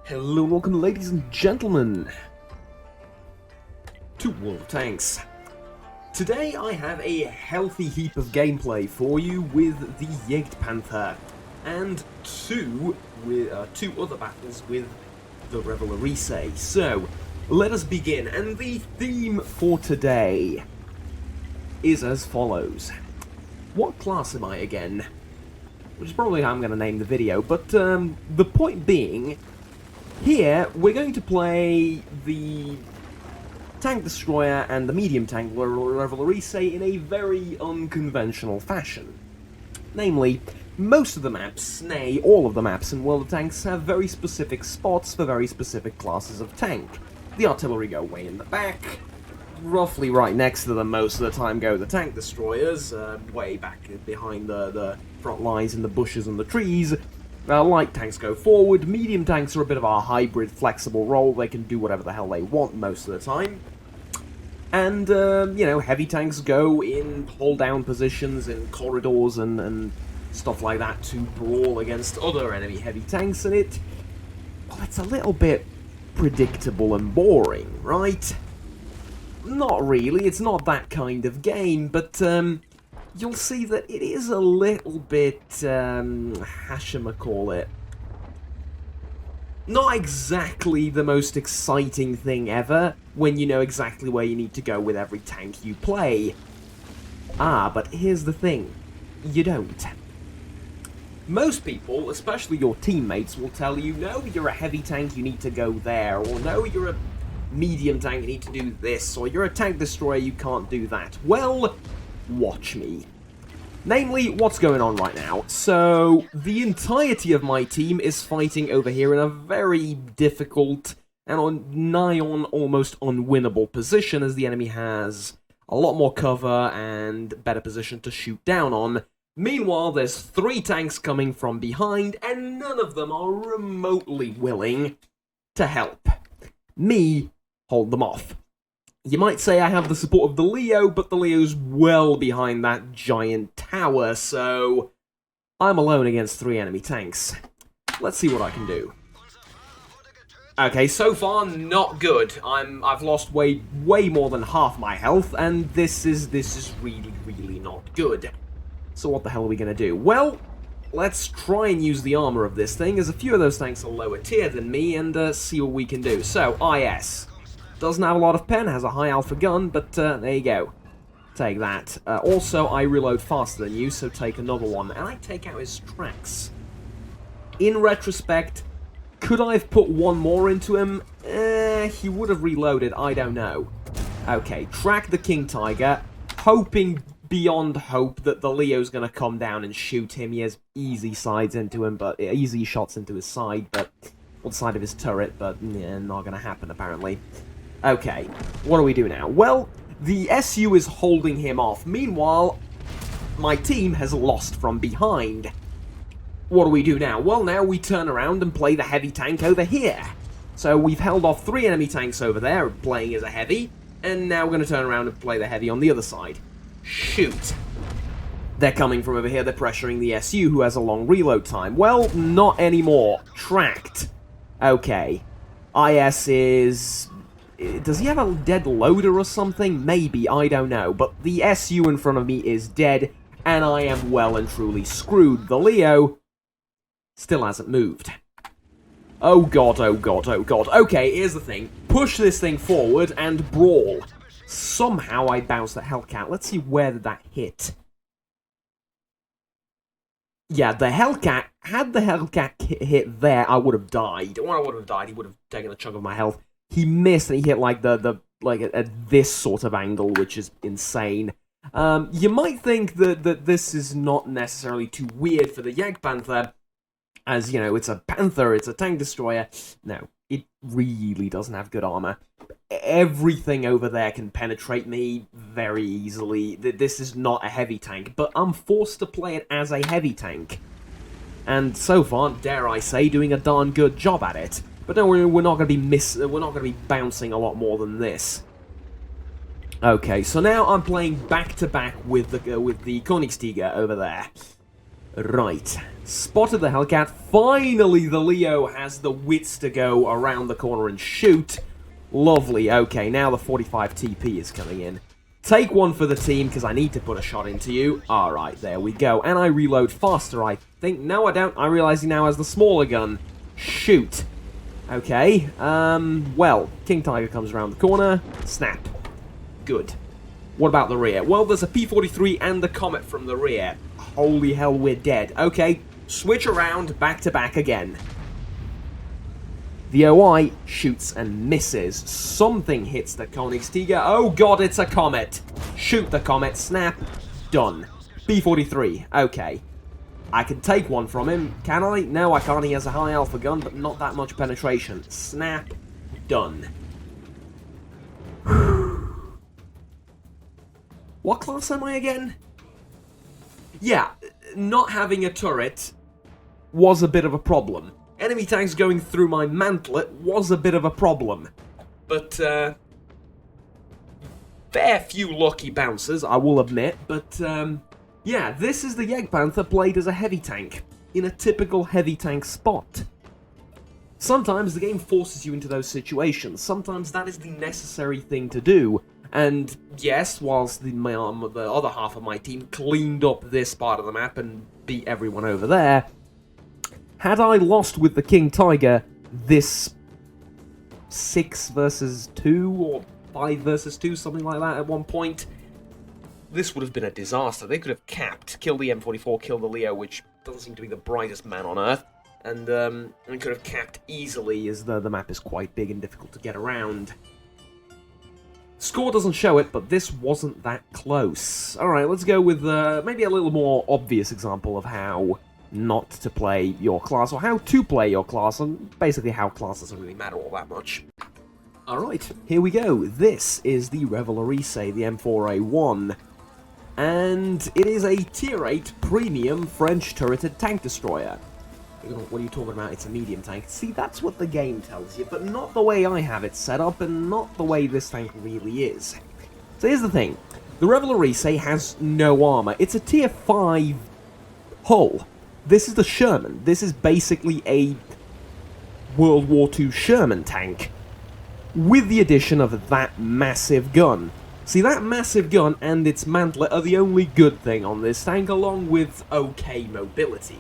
Hello and welcome, ladies and gentlemen, to World of Tanks. Today I have a healthy heap of gameplay for you with the Jagdpanther and two other battles with the Revelarice. So, let us begin, and the theme for today is as follows. What class am I again? Which is probably how I'm going to name the video, but the point being, here, we're going to play the tank destroyer and the medium tank Revelarice in a very unconventional fashion. Namely, most of the maps, nay, all of the maps in World of Tanks have very specific spots for very specific classes of tank. The artillery go way in the back, roughly right next to them most of the time go the tank destroyers, way back behind the front lines in the bushes and the trees. Light tanks go forward, medium tanks are a bit of a hybrid, flexible role, they can do whatever the hell they want most of the time. And, heavy tanks go in hold-down positions, in corridors and stuff like that to brawl against other enemy heavy tanks, and it's a little bit predictable and boring, right? Not really, it's not that kind of game, but, you'll see that it is a little bit, it? Not exactly the most exciting thing ever, when you know exactly where you need to go with every tank you play. But here's the thing. You don't. Most people, especially your teammates, will tell you, no, you're a heavy tank, you need to go there, or no, you're a medium tank, you need to do this, or you're a tank destroyer, you can't do that. Well, watch me. Namely, what's going on right now? So, the entirety of my team is fighting over here in a very difficult and nigh on almost unwinnable position, as the enemy has a lot more cover and better position to shoot down on. Meanwhile, there's 3 tanks coming from behind, and none of them are remotely willing to help me hold them off. You might say I have the support of the Leo, but the Leo's well behind that giant tower, so I'm alone against 3 enemy tanks. Let's see what I can do. Okay, so far not good. I've lost way more than half my health, and this is really not good. So what the hell are we gonna do? Well, let's try and use the armor of this thing, as a few of those tanks are lower tier than me, and see what we can do. So, IS. Doesn't have a lot of pen, has a high alpha gun, but there you go. Take that. Also, I reload faster than you, so take another one. And I take out his tracks. In retrospect, could I have put one more into him? He would have reloaded, I don't know. Okay, track the King Tiger, hoping beyond hope that the Leo's going to come down and shoot him. He has easy shots into his side, but... or the side of his turret, but yeah, not going to happen, apparently. Okay, what do we do now? Well, the SU is holding him off. Meanwhile, my team has lost from behind. What do we do now? Well, now we turn around and play the heavy tank over here. So we've held off 3 enemy tanks over there, playing as a heavy, and now we're going to turn around and play the heavy on the other side. Shoot. They're coming from over here, they're pressuring the SU, who has a long reload time. Well, not anymore. Tracked. Okay. IS is... does he have a dead loader or something? Maybe, I don't know. But the SU in front of me is dead, and I am well and truly screwed. The Leo still hasn't moved. Oh god, oh god, oh god. Okay, here's the thing. Push this thing forward and brawl. Somehow I bounced the Hellcat. Let's see where did that hit. Yeah, the Hellcat, had the Hellcat hit there, I would have died. Or I would have died, he would have taken a chunk of my health. He missed and he hit like at this sort of angle, which is insane. You might think that this is not necessarily too weird for the Jagdpanther, as, you know, it's a Panther, it's a tank destroyer. No, it really doesn't have good armor. Everything over there can penetrate me very easily. This is not a heavy tank, but I'm forced to play it as a heavy tank. And so far, dare I say, doing a darn good job at it. But no, we're not going to be bouncing a lot more than this. Okay, so now I'm playing back to back with the Königstiger over there. Right. Spotted the Hellcat. Finally, the Leo has the wits to go around the corner and shoot. Lovely. Okay, now the 45 TP is coming in. Take one for the team, because I need to put a shot into you. Alright, there we go. And I reload faster, I think. No, I don't. I realize he now has the smaller gun. Shoot. Okay. Well, King Tiger comes around the corner. Snap. Good. What about the rear? Well, there's a P-43 and the Comet from the rear. Holy hell, we're dead. Okay, switch around, back to back again. The OI shoots and misses. Something hits the Königstiger. Oh god, it's a Comet. Shoot the Comet, snap, done. P-43, okay. I can take one from him, can I? No, I can't. He has a high alpha gun, but not that much penetration. Snap, done. What class am I again? Yeah, not having a turret was a bit of a problem. Enemy tanks going through my mantlet was a bit of a problem. But, fair few lucky bounces, I will admit. But, yeah, this is the Jagdpanther played as a heavy tank, in a typical heavy tank spot. Sometimes the game forces you into those situations. Sometimes that is the necessary thing to do. And yes, whilst the other half of my team cleaned up this part of the map and beat everyone over there, had I lost with the King Tiger this 6 versus 2 or 5 versus 2, something like that at one point, this would have been a disaster. They could have capped, killed the M44, killed the Leo, which doesn't seem to be the brightest man on Earth, and could have capped easily as the map is quite big and difficult to get around. Score doesn't show it, but this wasn't that close. Alright, let's go with maybe a little more obvious example of how not to play your class, or how to play your class, and basically how class doesn't really matter all that much. Alright, here we go. This is the Revelrise, the M4A1, and it is a Tier 8 premium French turreted tank destroyer. What are you talking about? It's a medium tank. See, that's what the game tells you, but not the way I have it set up, and not the way this tank really is. So here's the thing. The Revelrise has no armor. It's a Tier 5 hull. This is the Sherman. This is basically a World War II Sherman tank, with the addition of that massive gun. See, that massive gun and its mantlet are the only good thing on this tank, along with okay mobility.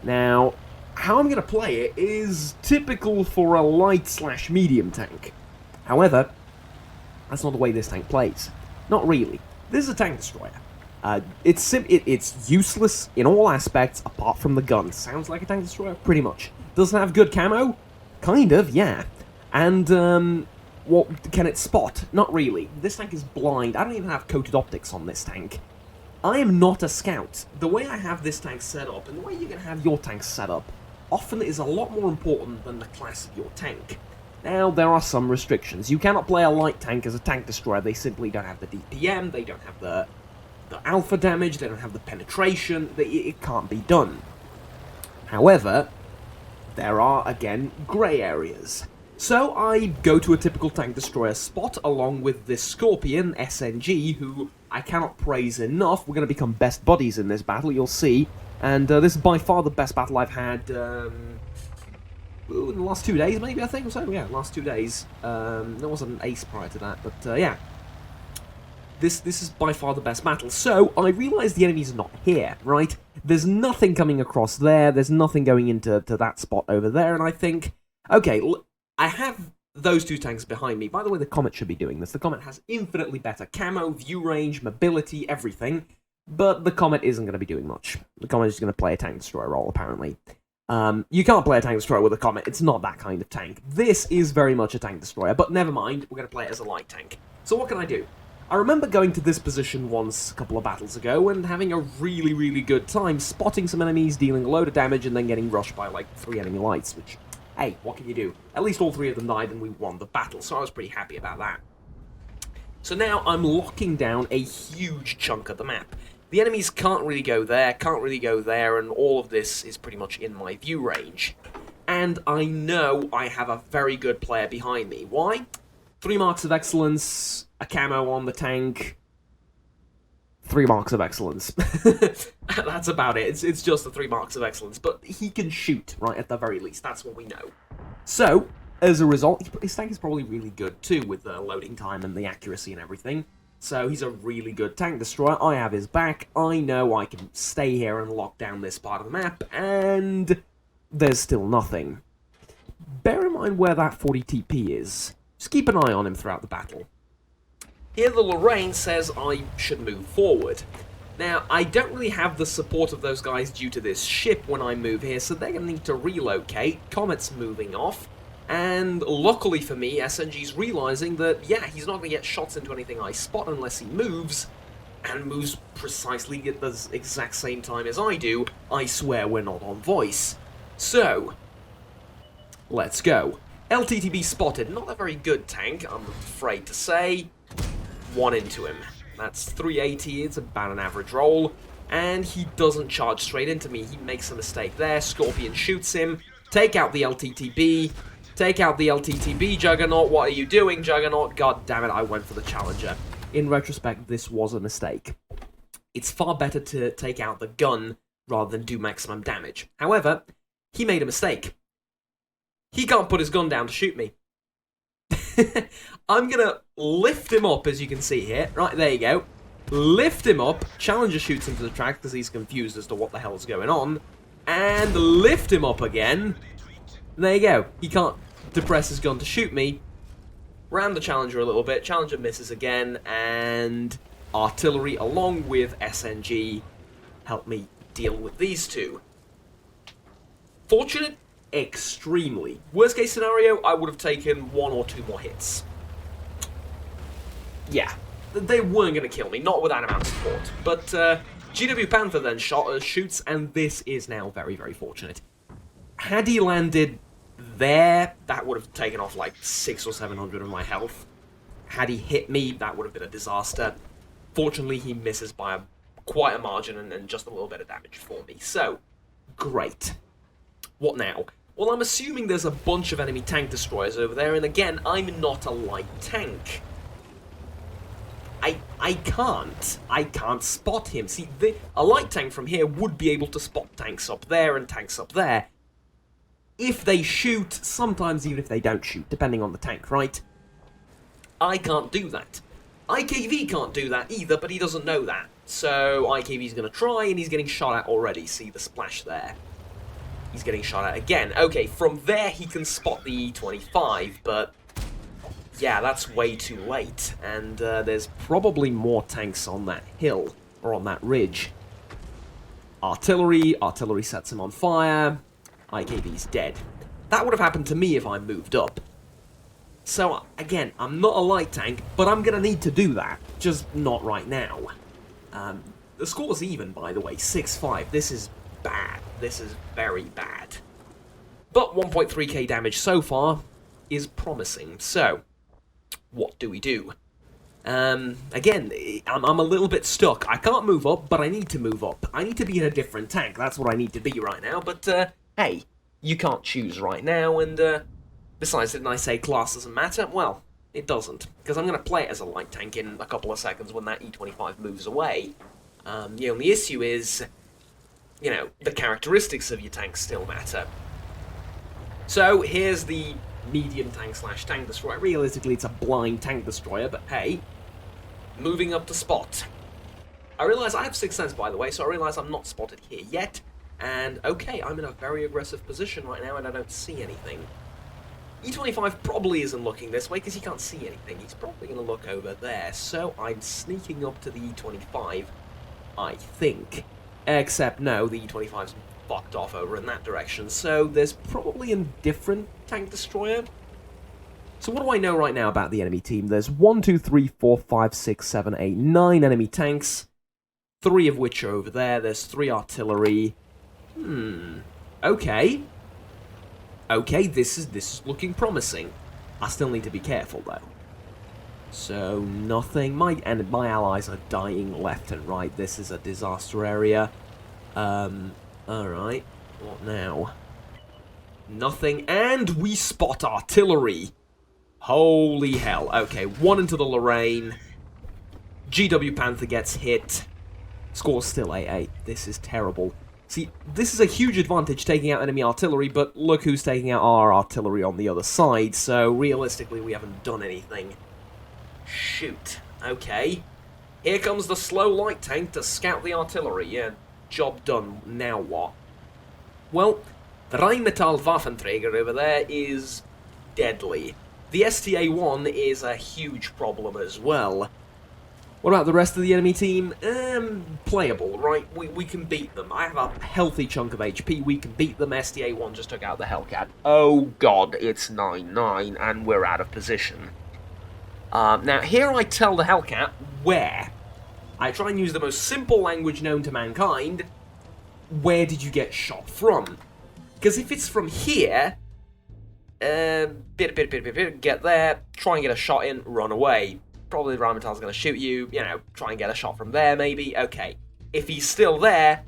Now, how I'm going to play it is typical for a light/medium tank. However, that's not the way this tank plays. Not really. This is a tank destroyer. It's useless in all aspects apart from the gun. Sounds like a tank destroyer? Pretty much. Doesn't have good camo? Kind of, yeah. And, what can it spot? Not really. This tank is blind. I don't even have coated optics on this tank. I am not a scout. The way I have this tank set up, and the way you're going to have your tank set up, often is a lot more important than the class of your tank. Now, there are some restrictions. You cannot play a light tank as a tank destroyer. They simply don't have the DPM, they don't have the alpha damage, they don't have the penetration. It can't be done. However, there are, again, grey areas. So I go to a typical tank destroyer spot along with this Scorpion SNG, who I cannot praise enough. We're going to become best buddies in this battle, you'll see. And this is by far the best battle I've had in the last 2 days, maybe, I think. So, yeah, last 2 days. There was an ace prior to that, but yeah. This is by far the best battle. So, I realise the enemy's not here, right? There's nothing coming across there, there's nothing going into that spot over there, and I think, okay, I have those two tanks behind me. By the way, the Comet should be doing this. The Comet has infinitely better camo, view range, mobility, everything, but the Comet isn't going to be doing much. The Comet is going to play a tank destroyer role, apparently. You can't play a tank destroyer with a Comet. It's not that kind of tank. This is very much a tank destroyer, but never mind. We're going to play it as a light tank. So what can I do? I remember going to this position once a couple of battles ago and having a really, really good time spotting some enemies, dealing a load of damage, and then getting rushed by like 3 enemy lights, which, hey, what can you do? At least all 3 of them died and we won the battle, so I was pretty happy about that. So now I'm locking down a huge chunk of the map. The enemies can't really go there, and all of this is pretty much in my view range. And I know I have a very good player behind me. Why? 3 marks of excellence, a camo on the tank, 3 marks of excellence. That's about it. It's just the 3 marks of excellence. But he can shoot, right, at the very least. That's what we know. So, as a result, his tank is probably really good, too, with the loading time and the accuracy and everything. So, he's a really good tank destroyer. I have his back. I know I can stay here and lock down this part of the map, and there's still nothing. Bear in mind where that 40 TP is. Just keep an eye on him throughout the battle. Here the Lorraine says I should move forward. Now, I don't really have the support of those guys due to this ship when I move here, so they're going to need to relocate. Comet's moving off. And luckily for me, SNG's realizing that, yeah, he's not going to get shots into anything I spot unless he moves. And moves precisely at the exact same time as I do. I swear we're not on voice. So, let's go. LTTB spotted. Not a very good tank, I'm afraid to say. 1 into him. That's 380, it's about an average roll. And he doesn't charge straight into me. He makes a mistake there. Scorpion shoots him. Take out the LTTB. Take out the LTTB, Juggernaut. What are you doing, Juggernaut? God damn it, I went for the Challenger. In retrospect, this was a mistake. It's far better to take out the gun rather than do maximum damage. However, he made a mistake. He can't put his gun down to shoot me. I'm gonna lift him up, as you can see here. Right, there you go. Lift him up. Challenger shoots him to the track because he's confused as to what the hell's going on. And lift him up again. There you go. He can't depress his gun to shoot me. Ram the Challenger a little bit. Challenger misses again. And artillery, along with SNG, help me deal with these two. Fortunate? Extremely. Worst case scenario, I would have taken 1 or 2 more hits. Yeah, they weren't going to kill me, not with that amount of support. But GW Panther then shoots, and this is now very, very fortunate. Had he landed there, that would have taken off like 600 or 700 of my health. Had he hit me, that would have been a disaster. Fortunately, he misses by quite a margin and just a little bit of damage for me. So, great. What now? Well, I'm assuming there's a bunch of enemy tank destroyers over there, and again, I'm not a light tank. I can't spot him. See, a light tank from here would be able to spot tanks up there and tanks up there. If they shoot, sometimes even if they don't shoot, depending on the tank, right? I can't do that. IKV can't do that either, but he doesn't know that. So IKV's going to try, and he's getting shot at already. See the splash there? He's getting shot at again. Okay, from there he can spot the E25, but yeah, that's way too late. And there's probably more tanks on that hill, or on that ridge. Artillery sets him on fire. IKV's dead. That would have happened to me if I moved up. So, again, I'm not a light tank, but I'm gonna need to do that. Just not right now. The score's even, by the way, 6-5. This is bad. This is very bad. But 1.3k damage so far is promising. So, what do we do? Again, I'm a little bit stuck. I can't move up, but I need to move up. I need to be in a different tank. That's what I need to be right now. But, hey, you can't choose right now. And, besides, didn't I say class doesn't matter? Well, it doesn't. Because I'm going to play it as a light tank in a couple of seconds when that E25 moves away. The only issue is, you know, the characteristics of your tank still matter. So, here's the medium tank / tank destroyer. Realistically, it's a blind tank destroyer, but hey, moving up to spot. I realise I have 6th sense, by the way, so I realise I'm not spotted here yet. And, okay, I'm in a very aggressive position right now, and I don't see anything. E25 probably isn't looking this way, because he can't see anything. He's probably going to look over there, so I'm sneaking up to the E25, I think. Except, no, the E25's fucked off over in that direction, so there's probably a different tank destroyer. So what do I know right now about the enemy team? There's 1, 2, 3, 4, 5, 6, 7, 8, 9 enemy tanks, 3 of which are over there. There's 3 artillery. Okay. Okay, this is looking promising. I still need to be careful, though. So, nothing. My allies are dying left and right. This is a disaster area. Alright. What now? Nothing. And we spot artillery. Holy hell. Okay, 1 into the Lorraine. GW Panther gets hit. Score's still 8-8. This is terrible. See, this is a huge advantage taking out enemy artillery, but look who's taking out our artillery on the other side, so realistically we haven't done anything. Shoot. Okay. Here comes the slow light tank to scout the artillery. Yeah, job done. Now what? Well, the Rheinmetall Waffenträger over there is deadly. The STA-1 is a huge problem as well. What about the rest of the enemy team? Playable, right? We can beat them. I have a healthy chunk of HP. We can beat them. STA-1 just took out the Hellcat. Oh god, it's 9-9, and we're out of position. Now, here I tell the Hellcat where. I try and use the most simple language known to mankind. Where did you get shot from? Because if it's from here, get there, try and get a shot in, run away. Probably the Rheinmetall's going to shoot you, you know, try and get a shot from there, maybe. Okay. If he's still there,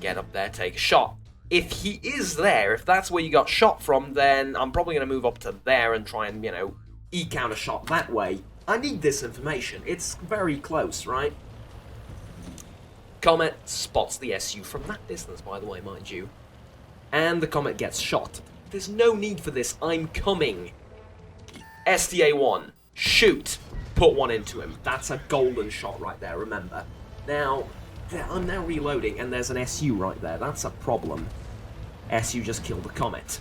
get up there, take a shot. If he is there, if that's where you got shot from, then I'm probably going to move up to there and try and, you know, eke out a shot that way. I need this information. It's very close, right? Comet spots the SU from that distance, by the way, mind you. And the Comet gets shot. There's no need for this. I'm coming. STA-1, shoot. Put one into him. That's a golden shot right there, remember. Now, I'm now reloading, and there's an SU right there. That's a problem. SU just killed the Comet.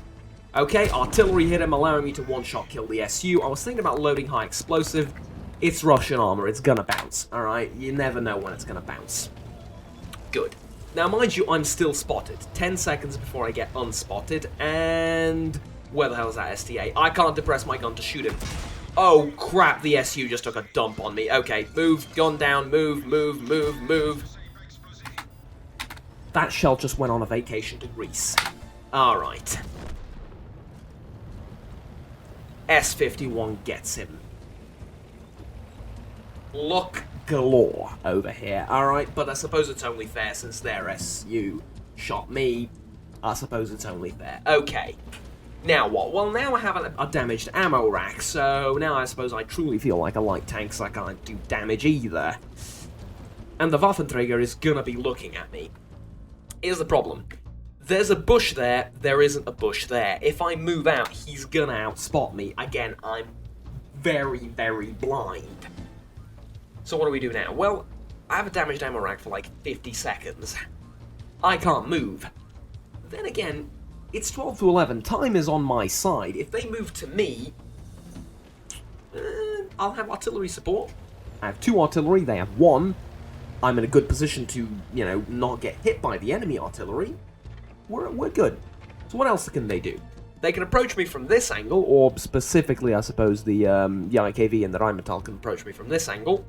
Okay, artillery hit him, allowing me to one-shot kill the SU. I was thinking about loading high explosive. It's Russian armor. It's gonna bounce, alright? You never know when it's gonna bounce. Good. Now, mind you, I'm still spotted. 10 seconds before I get unspotted, and... where the hell is that STA? I can't depress my gun to shoot him. Oh, crap, the SU just took a dump on me. Okay, move, gun down, move, move, move, move. That shell just went on a vacation to Greece. Alright. S-51 gets him. Luck galore over here. Alright, but I suppose it's only fair since their SU shot me. I suppose it's only fair. Okay. Now what? Well, now I have a damaged ammo rack, so now I suppose I truly feel like a light tank, so I can't do damage either. And the Waffenträger is gonna be looking at me. Here's the problem. There's a bush there, there isn't a bush there. If I move out, he's gonna outspot me. Again, I'm very, very blind. So what do we do now? Well, I have a damaged ammo rack for like 50 seconds. I can't move. Then again, it's 12 to 11. Time is on my side. If they move to me, I'll have artillery support. I have 2 artillery. They have 1. I'm in a good position to, you know, not get hit by the enemy artillery. We're good. So what else can they do? They can approach me from this angle, or specifically, I suppose, the IKV and the Rheinmetall can approach me from this angle.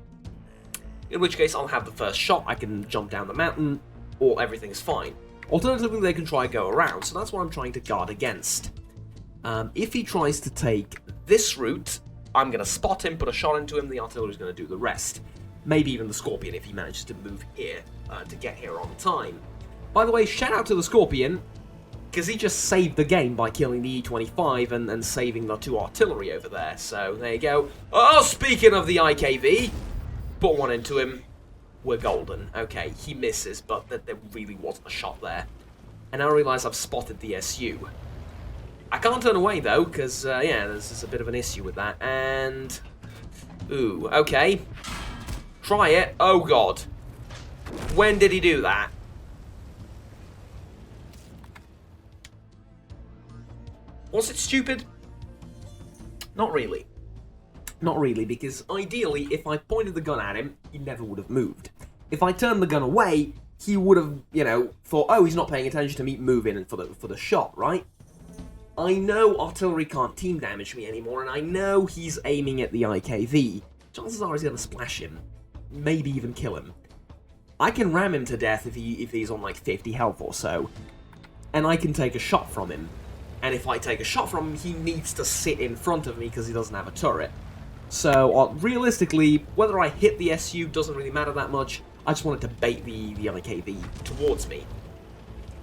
In which case, I'll have the first shot. I can jump down the mountain, or everything's fine. Alternatively, they can try and go around, so that's what I'm trying to guard against. If he tries to take this route, I'm going to spot him, put a shot into him, the artillery's going to do the rest. Maybe even the Scorpion if he manages to move here, to get here on time. By the way, shout out to the Scorpion, because he just saved the game by killing the E-25 and saving the 2 artillery over there, so there you go. Oh, speaking of the IKV, put one into him. We're golden. Okay, he misses, but there really wasn't a shot there. And now I realise I've spotted the SU. I can't turn away, though, because, yeah, there's a bit of an issue with that. And... ooh, okay. Try it. Oh, God. When did he do that? Was it stupid? Not really. Not really, because ideally, if I pointed the gun at him, he never would have moved. If I turned the gun away, he would have, you know, thought, oh, he's not paying attention to me, move in for the shot, right? I know artillery can't team damage me anymore, and I know he's aiming at the IKV. Chances are he's going to splash him. Maybe even kill him. I can ram him to death if he's on like 50 health or so. And I can take a shot from him. And if I take a shot from him, he needs to sit in front of me because he doesn't have a turret. So, realistically, whether I hit the SU doesn't really matter that much. I just wanted to bait the IKV towards me.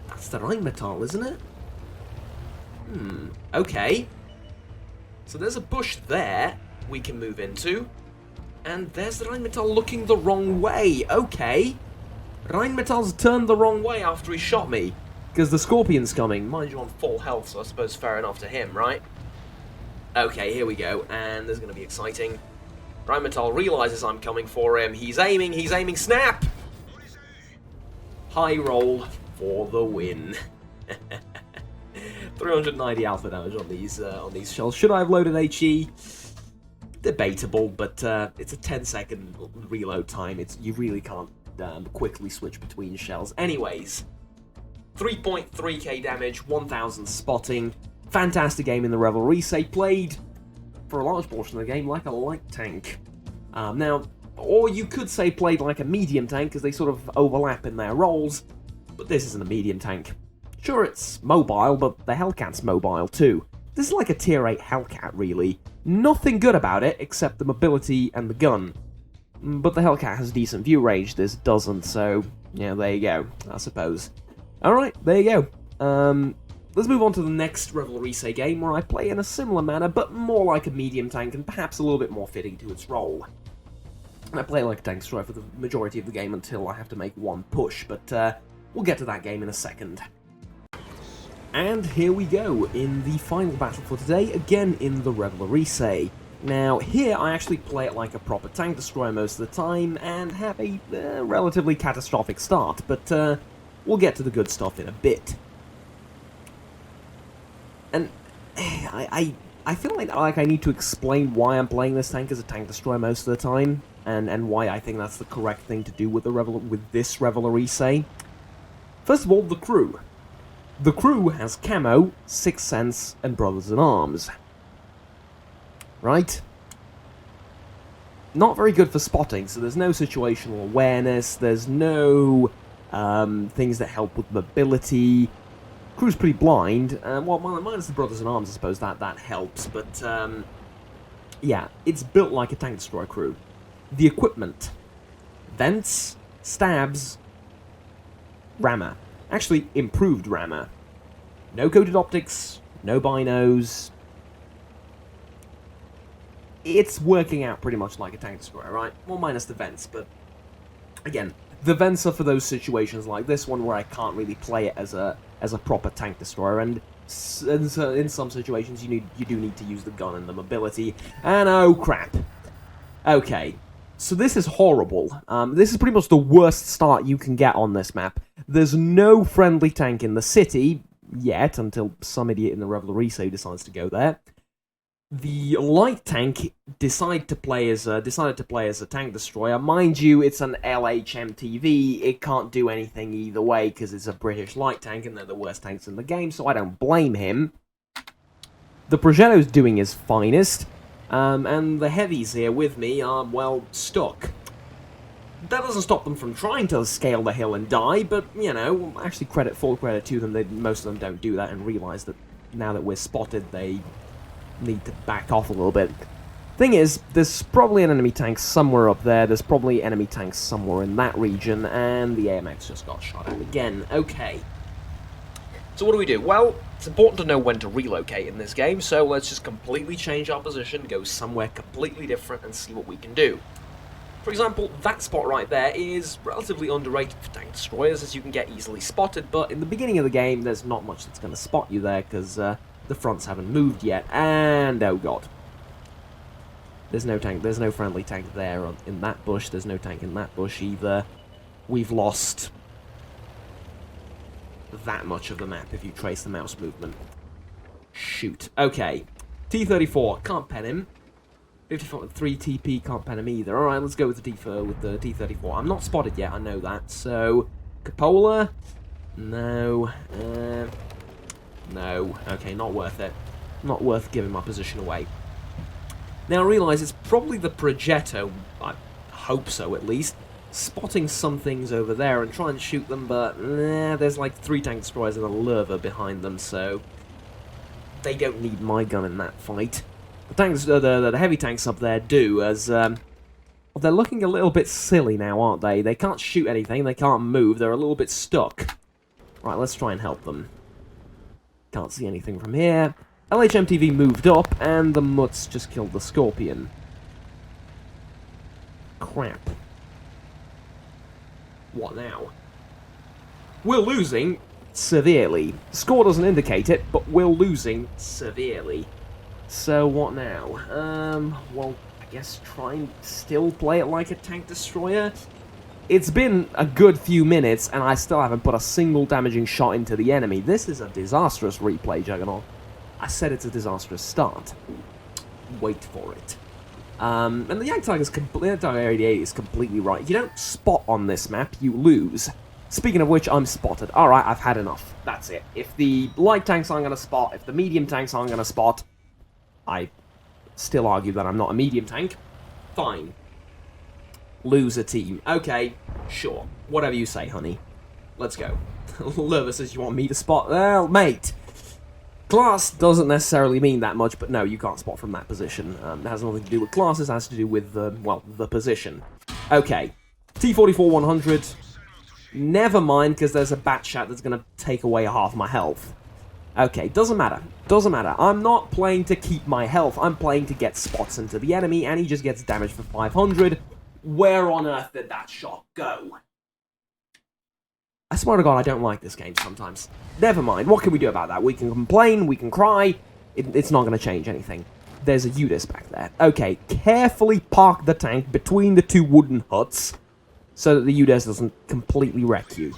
That's the Rheinmetall, isn't it? Okay. So there's a bush there we can move into. And there's the Rheinmetall looking the wrong way. Okay. Rheinmetall's turned the wrong way after he shot me, because the Scorpion's coming. Mind you, on full health, so I suppose fair enough to him, right? Okay, here we go, and there's going to be exciting. Rheinmetall realizes I'm coming for him. He's aiming, snap! High roll for the win. 390 alpha damage on these shells. Should I have loaded HE? Debatable, but it's a 10-second reload time. You really can't quickly switch between shells. Anyways, 3.3k damage, 1000 spotting. Fantastic game in the Revelry. Say played for a large portion of the game like a light tank. Now, or you could say played like a medium tank because they sort of overlap in their roles, but this isn't a medium tank. Sure, it's mobile, but the Hellcat's mobile too. This is like a tier 8 Hellcat, really. Nothing good about it except the mobility and the gun. But the Hellcat has decent view range, this doesn't, so yeah, there you go, I suppose. Alright, there you go. Let's move on to the next Revelry Say game, where I play in a similar manner, but more like a medium tank and perhaps a little bit more fitting to its role. I play like a tank destroyer for the majority of the game until I have to make one push, but we'll get to that game in a second. And here we go, in the final battle for today, again in the Revelry Say. Now, here I actually play it like a proper tank destroyer most of the time, and have a relatively catastrophic start, but we'll get to the good stuff in a bit. And I feel like I need to explain why I'm playing this tank as a tank destroyer most of the time, and why I think that's the correct thing to do with this Revelry Say. First of all, the crew. The crew has camo, Sixth Sense, and Brothers in Arms. Right? Not very good for spotting, so there's no situational awareness, there's no things that help with mobility. Crew's pretty blind, well, minus the Brothers in Arms, I suppose that helps, but yeah, it's built like a tank destroyer crew. The equipment: vents, stabs, rammer. Actually, improved rammer. No coated optics, no binos. It's working out pretty much like a tank destroyer, right? Well, minus the vents, but again, the vents are for those situations like this one where I can't really play it as a proper tank destroyer, and in some situations you do need to use the gun and the mobility. And oh crap. Okay. So this is horrible. This is pretty much the worst start you can get on this map. There's no friendly tank in the city, yet, until some idiot in the Revelry Say decides to go there. The light tank decided to play as a tank destroyer. Mind you, it's an LHMTV. It can't do anything either way, because it's a British light tank, and they're the worst tanks in the game, so I don't blame him. The Progetto's doing his finest. And the heavies here with me are, well, stuck. That doesn't stop them from trying to scale the hill and die, but, you know, actually full credit to them, most of them don't do that and realize that now that we're spotted, they need to back off a little bit. Thing is, there's probably an enemy tank somewhere up there, there's probably enemy tanks somewhere in that region, and the AMX just got shot at again. Okay. So what do? Well, it's important to know when to relocate in this game, so let's just completely change our position, go somewhere completely different, and see what we can do. For example, that spot right there is relatively underrated for tank destroyers, as you can get easily spotted, but in the beginning of the game, there's not much that's going to spot you there, because the fronts haven't moved yet, and oh god. There's no friendly tank there in that bush, there's no tank in that bush either. We've lost that much of the map if you trace the mouse movement. Shoot. Okay. T-34, can't pen him. 3 TP, can't pen him either. Alright, let's go with the T-34. I'm not spotted yet, I know that. So, Cupola? No. No. Okay, not worth it. Not worth giving my position away. Now I realise it's probably the Progetto, I hope so at least, spotting some things over there and trying to shoot them, but there's like 3 tank destroyers and a lurver behind them, so they don't need my gun in that fight. The tanks, the heavy tanks up there do, as well, they're looking a little bit silly now, aren't they? They can't shoot anything, they can't move, they're a little bit stuck. Right, let's try and help them. Can't see anything from here. LHMTV moved up, and the Mutts just killed the Scorpion. Crap. What now? We're losing severely. Score doesn't indicate it, but we're losing severely. So what now? Well, I guess try and still play it like a tank destroyer. It's been a good few minutes, and I still haven't put a single damaging shot into the enemy. This is a disastrous replay, Juggernaut. I said it's a disastrous start. Wait for it. And the Yank Tiger 88 is completely right. If you don't spot on this map, you lose. Speaking of which, I'm spotted. Alright, I've had enough. That's it. If the light tanks aren't going to spot, if the medium tanks aren't going to spot, I still argue that I'm not a medium tank. Fine. Lose a team. Okay, sure. Whatever you say, honey. Let's go. Lerva says you want me to spot? Well, mate. Class doesn't necessarily mean that much, but no, you can't spot from that position. It has nothing to do with classes, it has to do with, well, the position. Okay. T-44-100. Never mind, because there's a bat shot that's going to take away half my health. Okay, doesn't matter. Doesn't matter. I'm not playing to keep my health. I'm playing to get spots into the enemy, and he just gets damage for 500. Where on earth did that shot go? I swear to God, I don't like this game sometimes. Never mind. What can we do about that? We can complain, we can cry. It's not going to change anything. There's a UDIS back there. Okay, carefully park the tank between the two wooden huts so that the UDIS doesn't completely wreck you.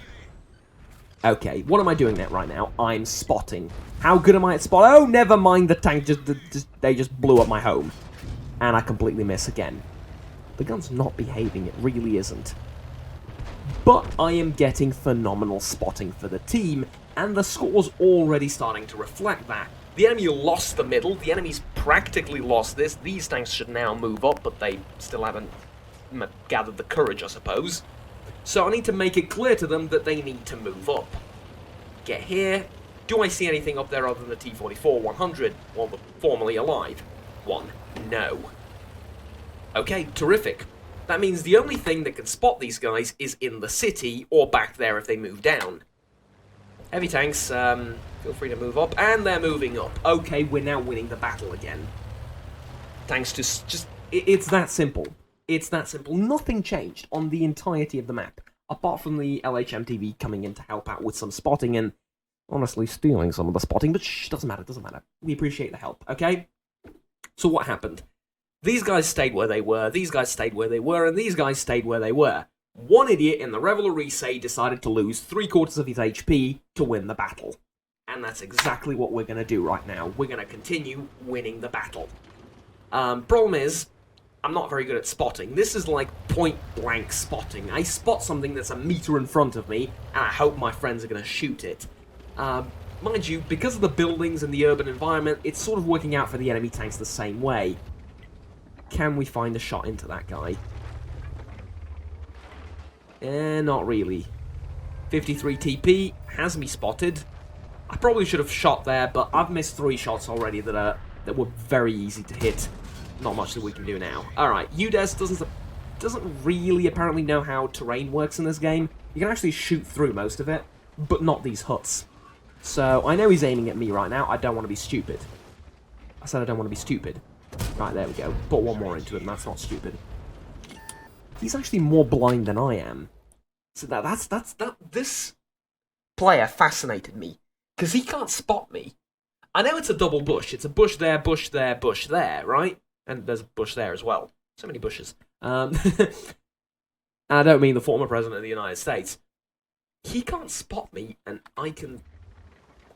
Okay, what am I doing right now? I'm spotting. How good am I at spot? Oh, never mind. The tank they just blew up my home. And I completely miss again. The gun's not behaving. It really isn't. But I am getting phenomenal spotting for the team, and the score's already starting to reflect that. The enemy lost the middle, the enemy's practically lost this. These tanks should now move up, but they still haven't gathered the courage, I suppose. So I need to make it clear to them that they need to move up. Get here. Do I see anything up there other than the T-44-100, or the formerly alive one? No. Okay, terrific. That means the only thing that can spot these guys is in the city, or back there if they move down. Heavy tanks, feel free to move up, and they're moving up. Okay, we're now winning the battle again. Thanks to it's that simple. It's that simple. Nothing changed on the entirety of the map, apart from the LHMTV coming in to help out with some spotting and, honestly, stealing some of the spotting, but shh, doesn't matter, doesn't matter. We appreciate the help, okay? So what happened? These guys stayed where they were, these guys stayed where they were, and these guys stayed where they were. One idiot in the Revelry decided to lose 3/4 of his HP to win the battle. And that's exactly what we're going to do right now. We're going to continue winning the battle. Problem is, I'm not very good at spotting. This is like point-blank spotting. I spot something that's a meter in front of me, and I hope my friends are going to shoot it. Mind you, because of the buildings and the urban environment, it's sort of working out for the enemy tanks the same way. Can we find a shot into that guy? Not really. 53 TP has me spotted. I probably should have shot there, but I've missed 3 shots already that were very easy to hit. Not much that we can do now. Alright, UDES doesn't really apparently know how terrain works in this game. You can actually shoot through most of it, but not these huts. So, I know he's aiming at me right now. I don't want to be stupid. I said I don't want to be stupid. Right, there we go. Put one more into it, and that's not stupid. He's actually more blind than I am. So this player fascinated me. Because he can't spot me. I know it's a double bush. It's a bush there, bush there, bush there, right? And there's a bush there as well. So many bushes. And I don't mean the former president of the United States. He can't spot me, and I can...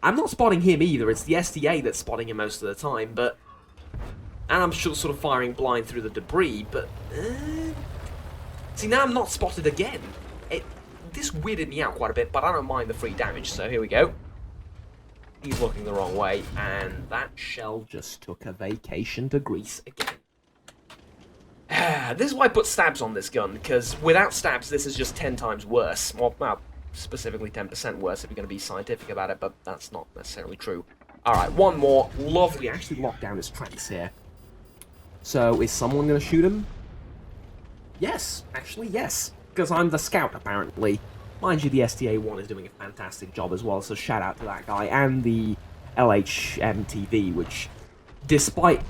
I'm not spotting him either. It's the SDA that's spotting him most of the time, but... And I'm sort of firing blind through the debris, but... See, now I'm not spotted again. This weirded me out quite a bit, but I don't mind the free damage, so here we go. He's looking the wrong way, and that shell just took a vacation to Greece again. This is why I put stabs on this gun, because without stabs, this is just 10 times worse. Well, specifically 10% worse if you're going to be scientific about it, but that's not necessarily true. Alright, one more. Lovely. Actually locked down his tracks here. So, is someone going to shoot him? Yes. Actually, yes. Because I'm the scout, apparently. Mind you, the SDA-1 is doing a fantastic job as well, so shout out to that guy. And the LHMTV, which despite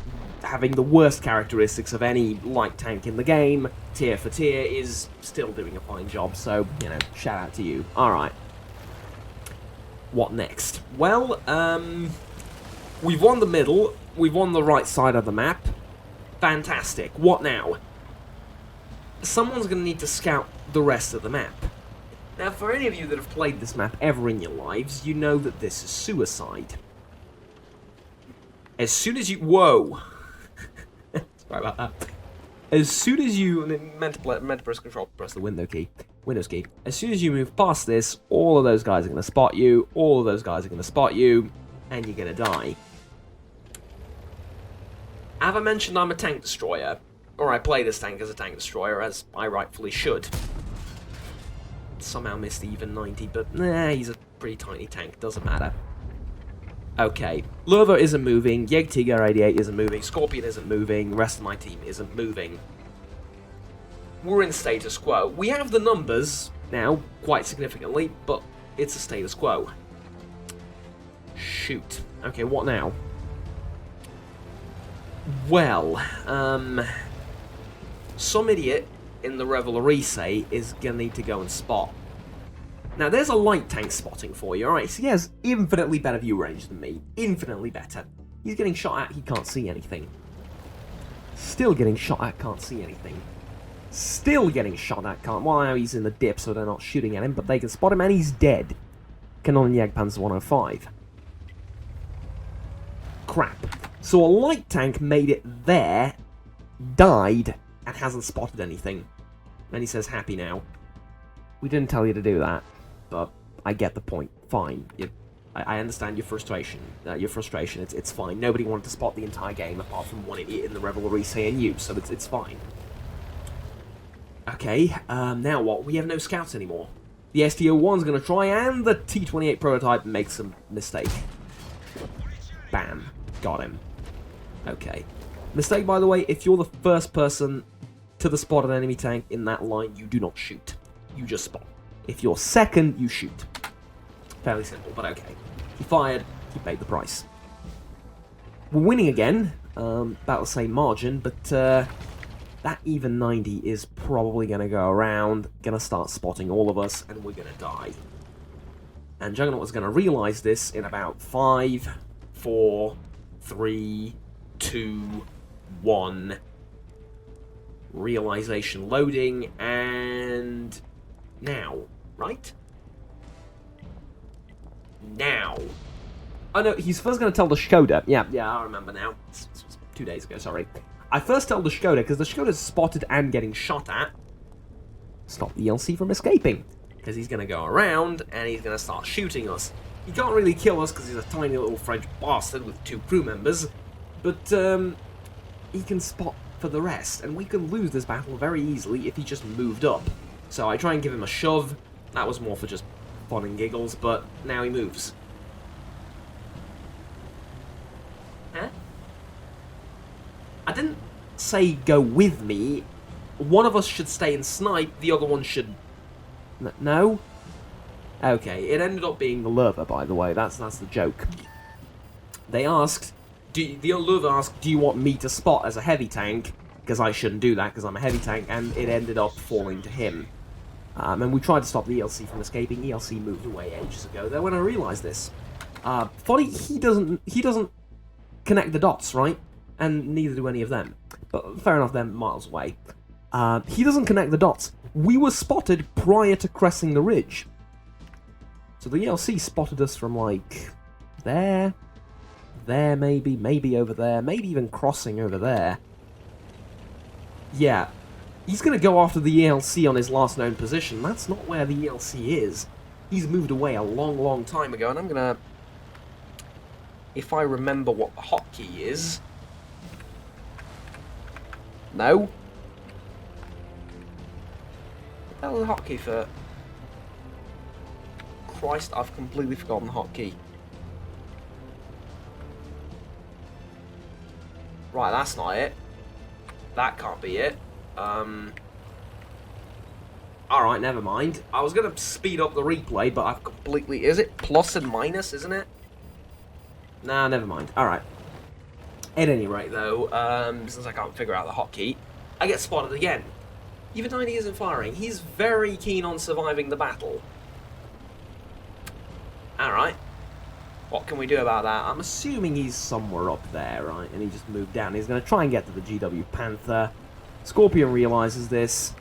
having the worst characteristics of any light tank in the game, tier for tier, is still doing a fine job, so, you know, shout out to you. Alright. What next? Well, we've won the middle, we've won the right side of the map. Fantastic. What now? Someone's going to need to scout the rest of the map. Now, for any of you that have played this map ever in your lives, you know that this is suicide. As soon as you... Whoa! Sorry about that. As soon as you... I meant to press Control, press the Windows key. As soon as you move past this, all of those guys are going to spot you, all of those guys are going to spot you, and you're going to die. Have I mentioned I'm a tank destroyer? Or I play this tank as a tank destroyer, as I rightfully should. Somehow missed even 90, but nah, he's a pretty tiny tank, doesn't matter. Okay, Lurva isn't moving, Yegtiger 88 isn't moving, Scorpion isn't moving, the rest of my team isn't moving. We're in status quo. We have the numbers now, quite significantly, but it's a status quo. Shoot. Okay, what now? Well, some idiot in the Revelry is gonna need to go and spot. Now, there's a light tank spotting for you, alright? So he has infinitely better view range than me. Infinitely better. He's getting shot at, he can't see anything. Still getting shot at, can't see anything. Still getting shot at, can't... Well, now he's in the dip, so they're not shooting at him, but they can spot him, and he's dead. Canon Jagdpanzer 105. Crap. So a light tank made it there, died, and hasn't spotted anything. And he says, happy now. We didn't tell you to do that, but I get the point. Fine. I understand your frustration. It's fine. Nobody wanted to spot the entire game apart from one idiot in the Revelry saying you, so it's fine. Okay, now what? We have no scouts anymore. The ST-01's going to try, and the T-28 prototype makes a mistake. Bam. Got him. Okay. Mistake, by the way, if you're the first person to the spotted enemy tank in that line, you do not shoot. You just spot. If you're second, you shoot. Fairly simple, but okay. He fired, he paid the price. We're winning again, about the same margin, but that even 90 is probably going to go around, going to start spotting all of us, and we're going to die. And Juggernaut is going to realise this in about 5, 4, 3, 2, 1. Realization loading, and now, right? Now. Oh no, he's first going to tell the Skoda. Yeah, I remember now. It's 2 days ago, sorry. I first tell the Skoda, because the Skoda's spotted and getting shot at. Stop the ELC from escaping. Because he's going to go around, and he's going to start shooting us. He can't really kill us, because he's a tiny little French bastard with 2 crew members. But, he can spot for the rest, and we can lose this battle very easily if he just moved up. So I try and give him a shove. That was more for just fun and giggles, but now he moves. Huh? I didn't say go with me. One of us should stay and snipe, the other one should... No? Okay, it ended up being the Lurva, by the way. That's the joke. They asked... The Lurva asked, do you want me to spot as a heavy tank? Because I shouldn't do that, because I'm a heavy tank, and it ended up falling to him. And we tried to stop the ELC from escaping. ELC moved away ages ago, though, when I realised this. Funny, he doesn't connect the dots, right? And neither do any of them. But fair enough, they're miles away. He doesn't connect the dots. We were spotted prior to crossing the ridge. So the ELC spotted us from, like, there maybe over there, maybe even crossing over there. Yeah, he's going to go after the ELC on his last known position. That's not where the ELC is. He's moved away a long, long time ago, and I'm going to... If I remember what the hotkey is... No? What the hell is the hotkey for? Christ, I've completely forgotten the hotkey. Right, that's not it. That can't be it. Alright, never mind. I was going to speed up the replay, but I've completely... Is it plus and minus, isn't it? Nah, never mind. Alright. At any rate, though, since I can't figure out the hotkey, I get spotted again. Even 90 isn't firing. He's very keen on surviving the battle. Alright. What can we do about that? I'm assuming he's somewhere up there, right? And he just moved down. He's going to try and get to the GW Panther. Scorpion realizes this.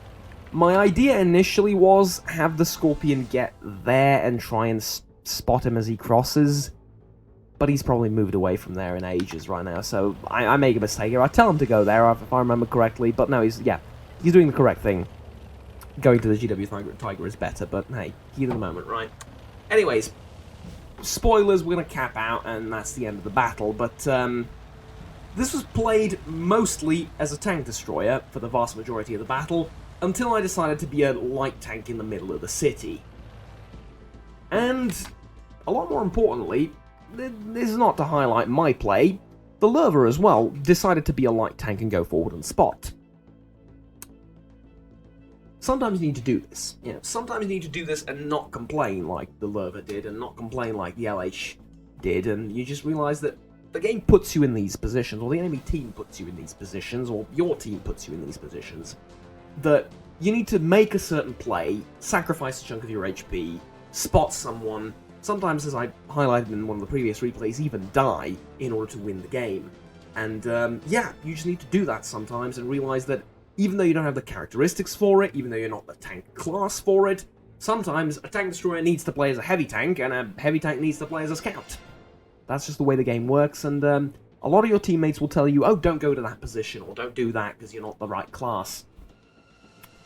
My idea initially was have the Scorpion get there and try and spot him as he crosses. But he's probably moved away from there in ages right now, so I make a mistake here. I tell him to go there, if I remember correctly, but no, he's doing the correct thing. Going to the GW Tiger is better, but hey, heat of the moment, right? Anyways, spoilers, we're going to cap out, and that's the end of the battle, but this was played mostly as a tank destroyer for the vast majority of the battle, until I decided to be a light tank in the middle of the city. And, a lot more importantly, this is not to highlight my play, the Lurver as well decided to be a light tank and go forward and spot. Sometimes you need to do this. You know, sometimes you need to do this and not complain like the Lurver did, and not complain like the LH did, and you just realize that the game puts you in these positions, or the enemy team puts you in these positions, or your team puts you in these positions, that you need to make a certain play, sacrifice a chunk of your HP, spot someone, sometimes, as I highlighted in one of the previous replays, even die in order to win the game. And yeah, you just need to do that sometimes and realize that even though you don't have the characteristics for it, even though you're not the tank class for it, sometimes a tank destroyer needs to play as a heavy tank, and a heavy tank needs to play as a scout. That's just the way the game works, and a lot of your teammates will tell you, oh, don't go to that position, or don't do that because you're not the right class.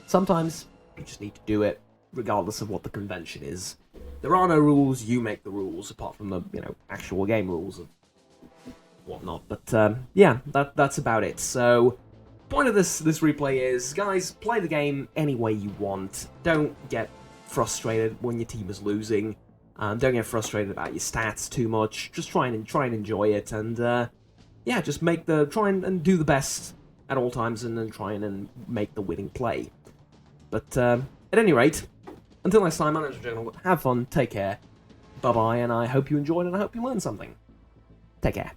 Sometimes you just need to do it, regardless of what the convention is. There are no rules, you make the rules, apart from the, actual game rules and whatnot. But, yeah, that's about it. So, point of this replay is, guys, play the game any way you want. Don't get frustrated when your team is losing. Don't get frustrated about your stats too much. Just try and enjoy it, and, yeah, just try and do the best at all times, and then try and make the winning play. But, at any rate, until next time, my name's General. Have fun, take care, bye-bye, and I hope you enjoyed and I hope you learned something. Take care.